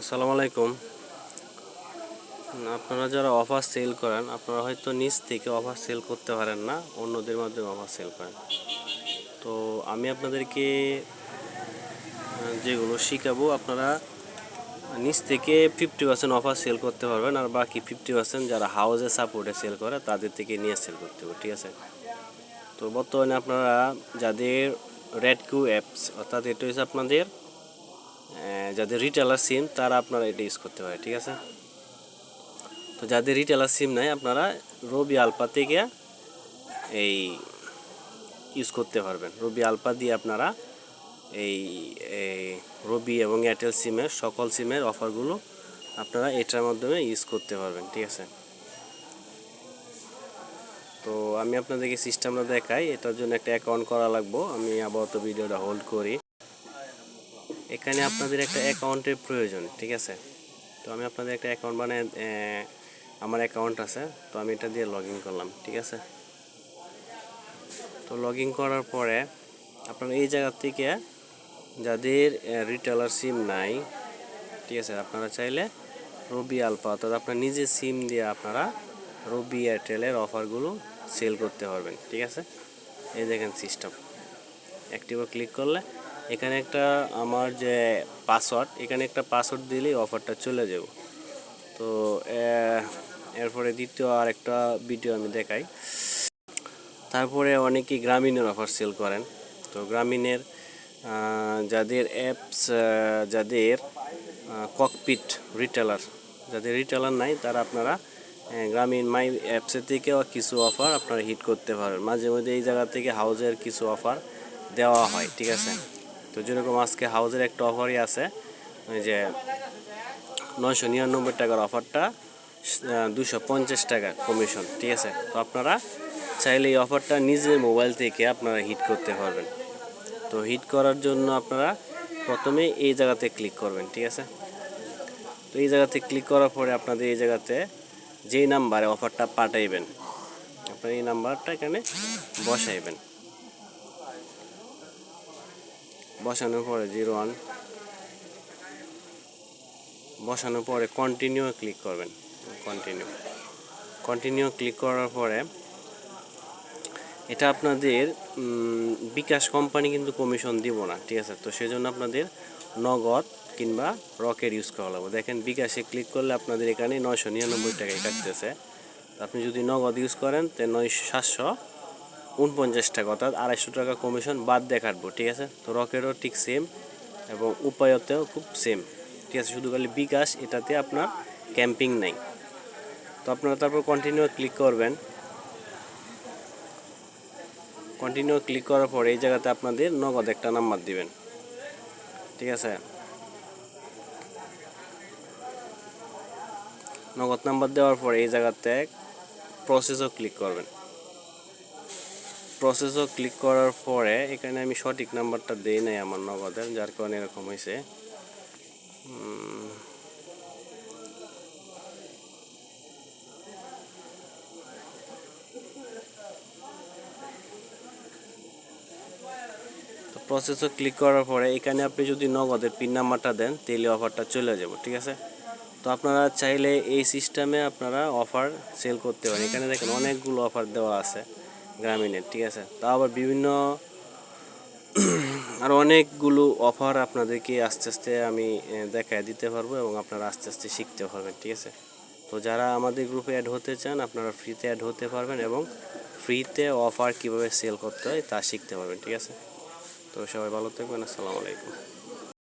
আসসালামু আলাইকুম। আপনারা যারা অফার সেল করেন, আপনারা হয়তো নিজ থেকে অফার সেল করতে পারেন না, অন্যদের মাধ্যমে অফার সেল করেন। তো আমি আপনাদেরকে যেগুলো শিখাবো, আপনারা নিজ থেকে 50% অফার সেল করতে পারবেন, আর বাকি 50% যারা হাউজে সাপোর্টে সেল করে তাদের থেকে নিয়ে সেল করতে হবে, ঠিক আছে? তো বর্তমানে আপনারা যাদের রেড কিউ অ্যাপস, অর্থাৎ এটা হচ্ছে আপনাদের যাদের রিটেলার সিম, তারা আপনারা এটা ইউজ করতে পারে, ঠিক আছে? তো যাদের রিটেলার সিম নাই, আপনারা রবি আলফা থেকে এই ইউজ করতে পারবেন। রবি আলফা দিয়ে আপনারা এই রবি এবং এয়ারটেল সিমের সকল সিমের অফারগুলো আপনারা এটার মাধ্যমে ইউজ করতে পারবেন, ঠিক আছে? তো আমি আপনাদেরকে সিস্টেমটা দেখাই। এটার জন্য একটা অ্যাকাউন্ট করা লাগবে। আমি আপাতত ভিডিওটা হোল্ড করি। এখানে আপনাদের একটা অ্যাকাউন্টের প্রয়োজন, ঠিক আছে? তো আমি আপনাদের একটা অ্যাকাউন্ট বানিয়ে, আমার অ্যাকাউন্ট আছে, তো আমি এটা দিয়ে লগ ইন করলাম, ঠিক আছে? তো লগ ইন করার পরে আপনারা এই জায়গা থেকে যাদের রিটেলার সিম নাই, ঠিক আছে, আপনারা চাইলে রবি আলফা, অর্থাৎ আপনার নিজের সিম দিয়ে আপনারা রবি এয়ারটেলের অফারগুলো সেল করতে পারবেন, ঠিক আছে? এই দেখেন সিস্টেম। অ্যাক্টিভে ক্লিক করলে এখানে একটা আমার যে পাসওয়ার্ড, এখানে একটা পাসওয়ার্ড দিলেই অফারটা চলে যাব। তো এরপরে দ্বিতীয় আর একটা ভিডিও আমি দেখাই। তারপরে অনেকেই গ্রামীণের অফার সেল করেন। তো গ্রামীণের যাদের অ্যাপস, যাদের ককপিট রিটেলার, যাদের রিটেলার নাই, তারা আপনারা গ্রামীণ মাই অ্যাপসের থেকেও কিছু অফার আপনারা হিট করতে পারেন। মাঝে মধ্যে এই জায়গা থেকে হাউজের কিছু অফার দেওয়া হয়, ঠিক আছে? তো যেরকম আজকে হাউজের একটা অফারই আছে, ওই যে 999 টাকার অফারটা 250 টাকা কমিশন, ঠিক আছে? তো আপনারা চাইলে এই অফারটা নিজের মোবাইল থেকে আপনারা হিট করতে পারবেন। তো হিট করার জন্য আপনারা প্রথমে এই জায়গাতে ক্লিক করবেন, ঠিক আছে? তো এই জায়গাতে ক্লিক করার পরে আপনাদের এই জায়গাতে যেই নাম্বারে অফারটা পাঠাইবেন, আপনার এই নাম্বারটা এখানে বসাইবেন। বসানোর পরে 01 বসানোর পরে কন্টিনিউ ক্লিক করবেন। কন্টিনিউ ক্লিক করার পরে এটা আপনাদের বিকাশ কোম্পানি কিন্তু কমিশন দিব না, ঠিক আছে? তো সেজন্য আপনাদের নগদ কিংবা রকেট ইউজ করা লাগবে। দেখেন বিকাশে ক্লিক করলে আপনাদের এখানে 999 টাকায় কাটতেছে। আপনি যদি নগদ ইউজ করেন তো 749 টাকা, অর্থাৎ 250 টাকা কমিশন বাদ দিয়ে কাটবো, ঠিক আছে? তো রকেটও ঠিক সেম এবং উপায়তেও খুব সেম, ঠিক আছে? শুধু খালি বিকাশ, এটাতে আপনার ক্যাম্পিং নাই। তো আপনারা তারপর কন্টিনিউ ক্লিক করবেন। কন্টিনিউ ক্লিক করার পরে এই জায়গাতে আপনাদের নগদ একটা নাম্বার দিবেন, ঠিক আছে? নগদ নাম্বার দেওয়ার পরে এই জায়গাতে প্রসেসও ক্লিক করবেন। প্রসেসও ক্লিক করার পরে এখানে আমি সঠিক নাম্বারটা দেই নাই আমার নগদের, যার কারণে এরকম হয়েছে। তো প্রসেসও ক্লিক করার পরে এখানে আপনি যদি নগদের পিন নাম্বারটা দেন তাহলে অফারটা চলে যাব, ঠিক আছে? তো আপনারা চাইলে এই সিস্টেমে আপনারা অফার সেল করতে পারেন। এখানে দেখেন অনেকগুলো অফার দেওয়া আছে গ্রামীণের, ঠিক আছে? তাও আবার বিভিন্ন আর অনেকগুলো অফার আপনাদেরকে আস্তে আস্তে আমি দেখায় দিতে পারবো এবং আপনারা আস্তে আস্তে শিখতে পারবেন, ঠিক আছে? তো যারা আমাদের গ্রুপে অ্যাড হতে চান, আপনারা ফ্রিতে অ্যাড হতে পারবেন এবং ফ্রিতে অফার কীভাবে সেল করতে হয় তা শিখতে পারবেন, ঠিক আছে? তো সবাই ভালো থাকবেন। আসসালামু আলাইকুম।